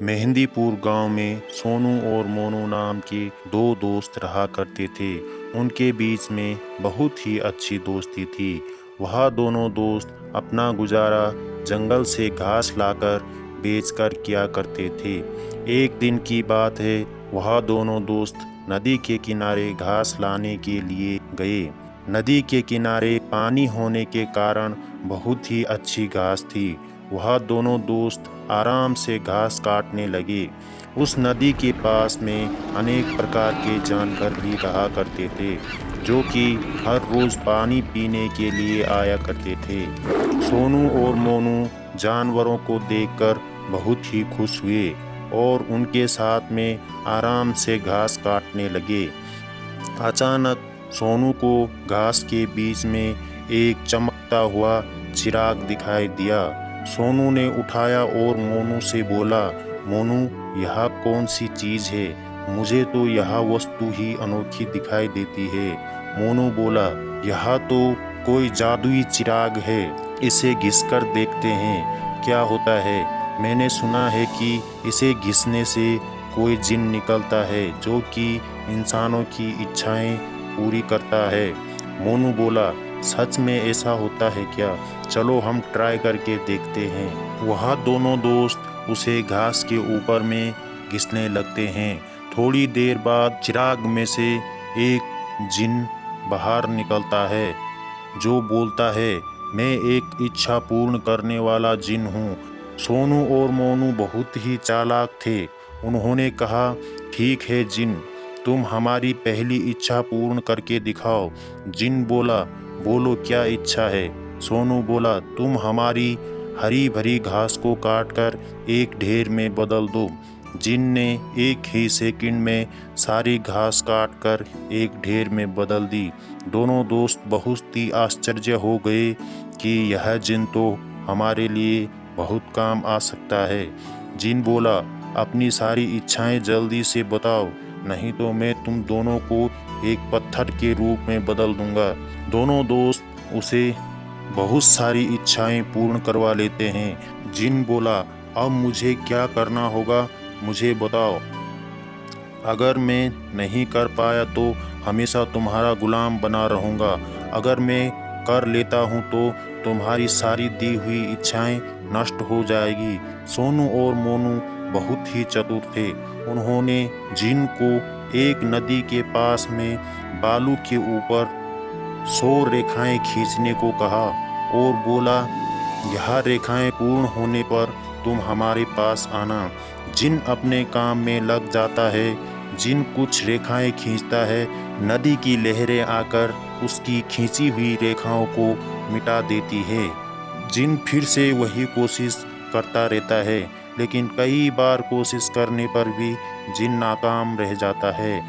मेहंदीपुर गांव में सोनू और मोनू नाम के दो दोस्त रहा करते थे। उनके बीच में बहुत ही अच्छी दोस्ती थी। वह दोनों दोस्त अपना गुजारा जंगल से घास लाकर बेचकर किया करते थे। एक दिन की बात है, वह दोनों दोस्त नदी के किनारे घास लाने के लिए गए। नदी के किनारे पानी होने के कारण बहुत ही अच्छी घास थी। वह दोनों दोस्त आराम से घास काटने लगे। उस नदी के पास में अनेक प्रकार के जानवर भी रहा करते थे, जो कि हर रोज पानी पीने के लिए आया करते थे। सोनू और मोनू जानवरों को देखकर बहुत ही खुश हुए और उनके साथ में आराम से घास काटने लगे। अचानक सोनू को घास के बीच में एक चमकता हुआ चिराग दिखाई दिया। सोनू ने उठाया और मोनू से बोला, मोनू, यह कौन सी चीज़ है? मुझे तो यह वस्तु ही अनोखी दिखाई देती है। मोनू बोला, यह तो कोई जादुई चिराग है। इसे घिसकर देखते हैं क्या होता है। मैंने सुना है कि इसे घिसने से कोई जिन निकलता है जो कि इंसानों की इच्छाएं पूरी करता है। मोनू बोला, सच में ऐसा होता है क्या? चलो हम ट्राई करके देखते हैं। वह दोनों दोस्त उसे घास के ऊपर में घिसने लगते हैं। थोड़ी देर बाद चिराग में से एक जिन बाहर निकलता है, जो बोलता है, मैं एक इच्छा पूर्ण करने वाला जिन हूँ। सोनू और मोनू बहुत ही चालाक थे। उन्होंने कहा, ठीक है जिन, तुम हमारी पहली इच्छा पूर्ण करके दिखाओ। जिन बोला, बोलो क्या इच्छा है? सोनू बोला, तुम हमारी हरी भरी घास को काटकर एक ढेर में बदल दो। जिन ने एक ही सेकंड में सारी घास काटकर एक ढेर में बदल दी। दोनों दोस्त बहुत ही आश्चर्य हो गए कि यह जिन तो हमारे लिए बहुत काम आ सकता है। जिन बोला, अपनी सारी इच्छाएं जल्दी से बताओ, नहीं तो मैं तुम दोनों को एक पत्थर के रूप में बदल दूंगा। दोनों दोस्त उसे बहुत सारी इच्छाएं पूर्ण करवा लेते हैं। जिन बोला, अब मुझे क्या करना होगा, मुझे बताओ। अगर मैं नहीं कर पाया तो हमेशा तुम्हारा गुलाम बना रहूँगा। अगर मैं कर लेता हूँ तो तुम्हारी सारी दी हुई इच्छाएं नष्ट हो जाएगी। सोनू और मोनू बहुत ही चतुर थे। उन्होंने जिन को एक नदी के पास में बालू के ऊपर 100 रेखाएं खींचने को कहा और बोला, यह रेखाएं पूर्ण होने पर तुम हमारे पास आना। जिन अपने काम में लग जाता है। जिन कुछ रेखाएं खींचता है, नदी की लहरें आकर उसकी खींची हुई रेखाओं को मिटा देती है। जिन फिर से वही कोशिश करता रहता है, लेकिन कई बार कोशिश करने पर भी जिन नाकाम रह जाता है।